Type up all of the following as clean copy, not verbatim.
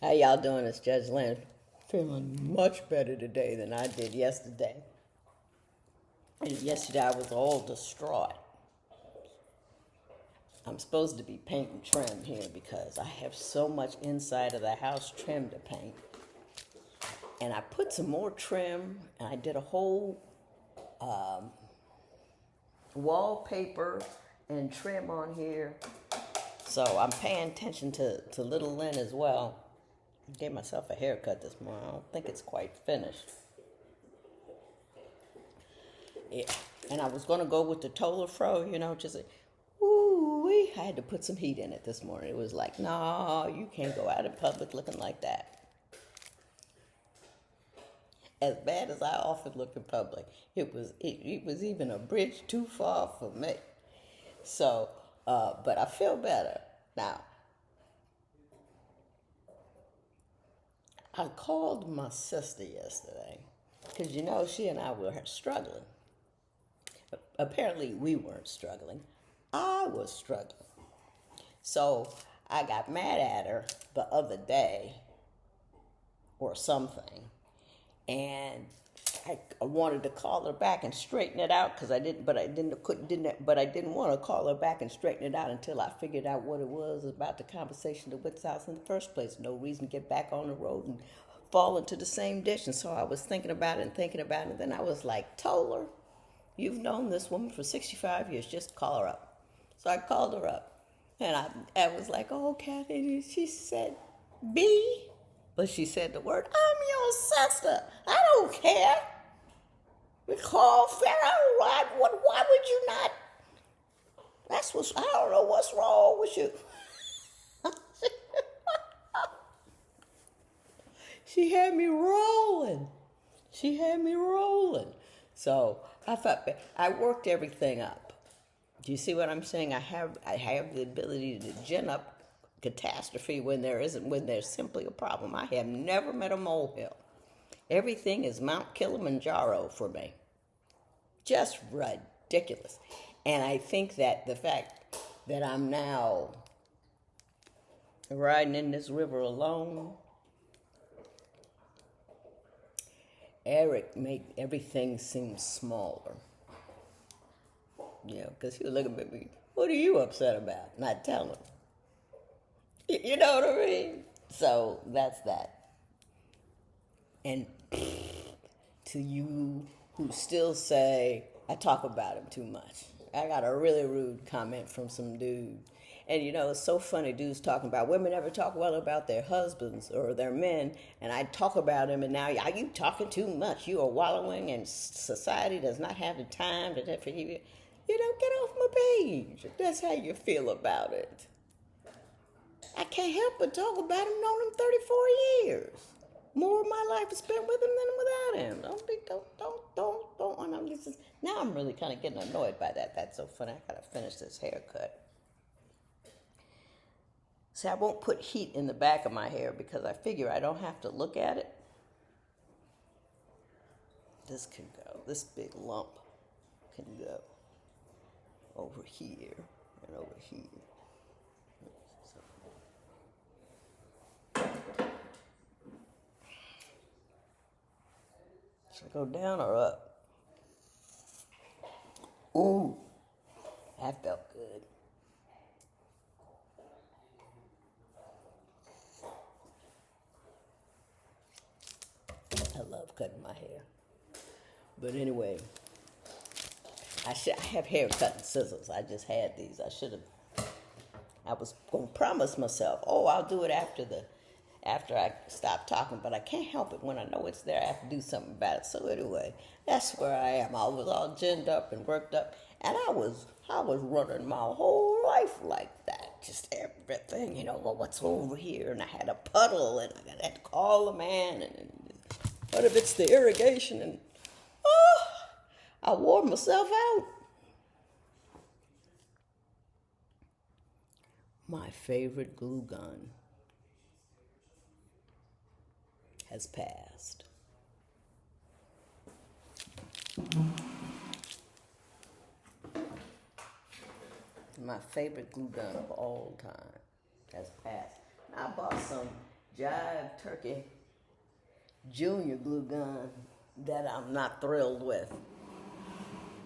How y'all doing? It's Judge Lynn. Feeling much better today than I did yesterday. And yesterday I was all distraught. I'm supposed to be paint and trim here because I have so much inside of the house trim to paint. And I put some more trim, and I did a whole wallpaper and trim on here. So I'm paying attention to little Lynn as well. I gave myself a haircut this morning. I don't think it's quite finished. Yeah. And I was going to go with the Toller Fro, just like, ooh, I had to put some heat in it this morning. It was like, no, you can't go out in public looking like that. As bad as I often look in public, it was even a bridge too far for me. So, but I feel better now. I called my sister yesterday because she and I were struggling. Apparently, we weren't struggling. I was struggling. So I got mad at her the other day or something, and I wanted to call her back and straighten it out because I didn't want to call her back and straighten it out until I figured out what it was about the conversation to Witt's house in the first place. No reason to get back on the road and fall into the same ditch. And so I was thinking about it, and then I was like, Toller, you've known this woman for 65 years. Just call her up. So I called her up, and I was like, oh, Kathy. She said, B. But she said the word, I'm your sister. I don't care. We call fair. Why would you not? I don't know what's wrong with you. She had me rolling. So I worked everything up. Do you see what I'm saying? I have the ability to gin up catastrophe when there's simply a problem. I have never met a molehill. Everything is Mount Kilimanjaro for me. Just ridiculous. And I think that the fact that I'm now riding in this river alone, Eric made everything seem smaller. Because he was looking at me, what are you upset about? Not telling him. You know what I mean? So that's that. And to you who still say, I talk about him too much. I got a really rude comment from some dude. And it's so funny, dudes talking about women never talk well about their husbands or their men. And I talk about him, and now, are you talking too much? You are wallowing, and society does not have the time for you. Get off my page. That's how you feel about it. I can't help but talk about him, known him 34 years. More of my life is spent with him than without him. Don't. And now I'm really kind of getting annoyed by that. That's so funny. I gotta finish this haircut. See, I won't put heat in the back of my hair because I figure I don't have to look at it. This can go. This big lump can go over here and over here. Should I go down or up? Ooh, that felt good. I love cutting my hair. But anyway, I have hair cutting scissors. I just had these. I was going to promise myself, I'll do it after I stop talking, but I can't help it. When I know it's there, I have to do something about it. So anyway, that's where I am. I was all ginned up and worked up, and I was running my whole life like that. Just everything, what's over here, and I had a puddle, and I had to call a man, and what if it's the irrigation, and I wore myself out. My favorite glue gun has passed. My favorite glue gun of all time has passed. I bought some Jive Turkey Junior glue gun that I'm not thrilled with.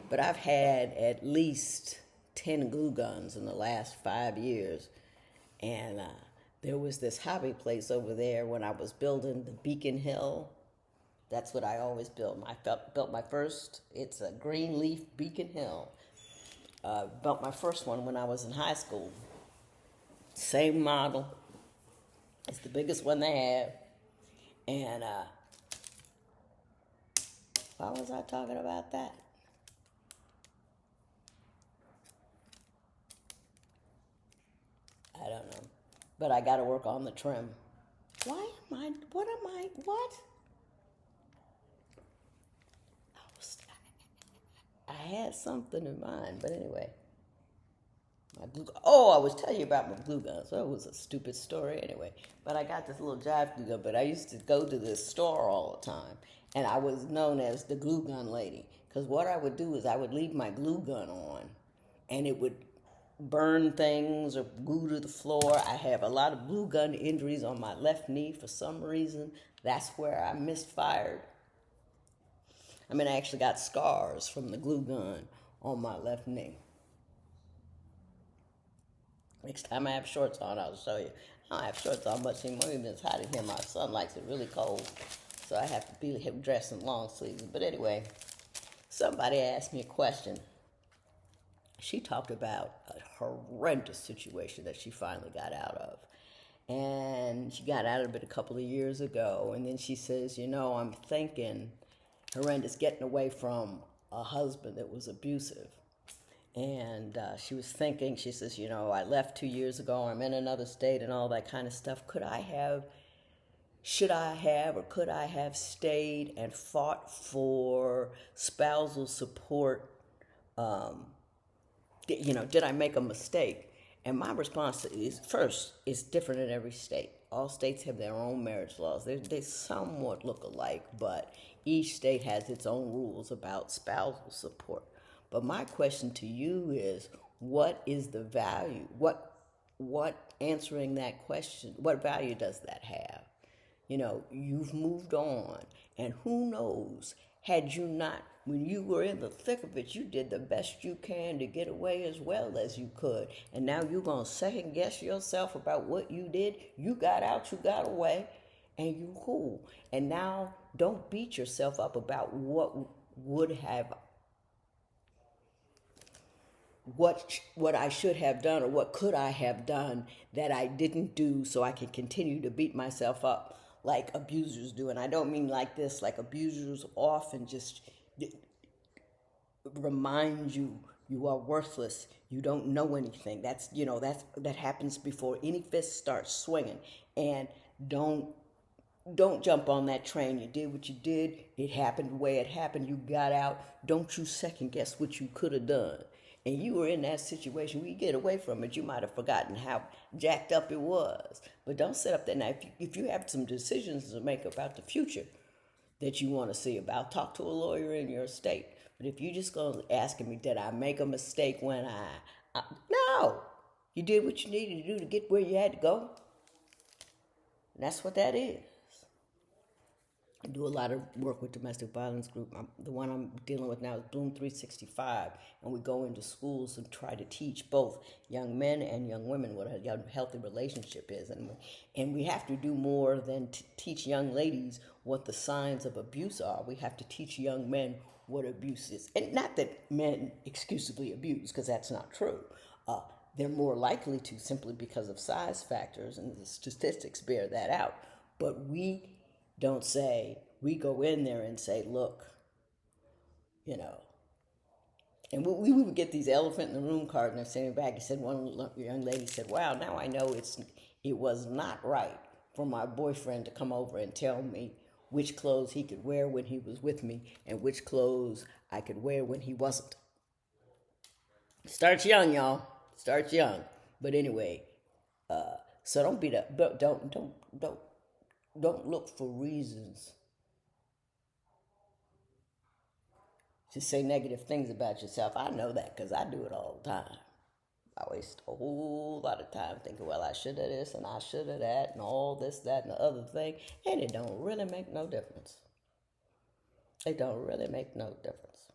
But I've had at least 10 glue guns in the last 5 years. And there was this hobby place over there when I was building the Beacon Hill. That's what I always build. Built my first, it's a green leaf Beacon Hill. Built my first one when I was in high school. Same model. It's the biggest one they have. And why was I talking about that? I don't know. But I got to work on the trim. What? I had something in mind, but anyway. I was telling you about my glue gun, so it was a stupid story anyway. But I got this little jive glue gun, but I used to go to this store all the time, and I was known as the glue gun lady, because what I would do is I would leave my glue gun on, and it would burn things or glue to the floor. I have a lot of glue gun injuries on my left knee for some reason. That's where I misfired. I actually got scars from the glue gun on my left knee. Next time I have shorts on, I'll show you. I don't have shorts on much anymore, even it's hot in here. My son likes it really cold, so I have to be dressed in long sleeves. But anyway, somebody asked me a question. She talked about a horrendous situation that she finally got out of. And she got out of it a couple of years ago. And then she says, I'm thinking horrendous, getting away from a husband that was abusive. And she was thinking, she says, I left 2 years ago, I'm in another state and all that kind of stuff. Should I have or could I have stayed and fought for spousal support? Did I make a mistake? And my response is, first, it's different in every state. All states have their own marriage laws. They somewhat look alike, but each state has its own rules about spousal support. But my question to you is, what is the value? What answering that question, what value does that have? You've moved on, and who knows, had you not, when you were in the thick of it, you did the best you can to get away as well as you could. And now you're going to second guess yourself about what you did. You got out, you got away, and you cool. And now don't beat yourself up about what I should have done or what could I have done that I didn't do, so I can continue to beat myself up like abusers do. And I don't mean like this, like abusers often just remind you are worthless, you don't know anything. That happens before any fist starts swinging. And don't jump on that train. You did what you did, it happened the way it happened, you got out. Don't you second guess what you could have done. And you were in that situation, we get away from it, you might have forgotten how jacked up it was. But don't sit up there now. If you have some decisions to make about the future that you want to see about, talk to a lawyer in your state. But if you just go asking me, did I make a mistake when no. You did what you needed to do to get where you had to go. And that's what that is. I do a lot of work with domestic violence group. The one I'm dealing with now is Bloom 365, and we go into schools and try to teach both young men and young women what a healthy relationship is. And we have to do more than teach young ladies what the signs of abuse are. We have to teach young men what abuse is. And not that men exclusively abuse, because that's not true. They're more likely to, simply because of size factors, and the statistics bear that out. But we don't say, we go in there and say, look, and we would get these elephant in the room cards, and they're sitting back. And said, one young lady said, wow, now I know it was not right for my boyfriend to come over and tell me which clothes he could wear when he was with me and which clothes I could wear when he wasn't. Starts young, y'all. Starts young. But anyway, so don't beat up. Don't look for reasons to say negative things about yourself. I know that because I do it all the time. I waste a whole lot of time thinking, well, I should have this and I should have that and all this, that, and the other thing, and it don't really make no difference. It don't really make no difference.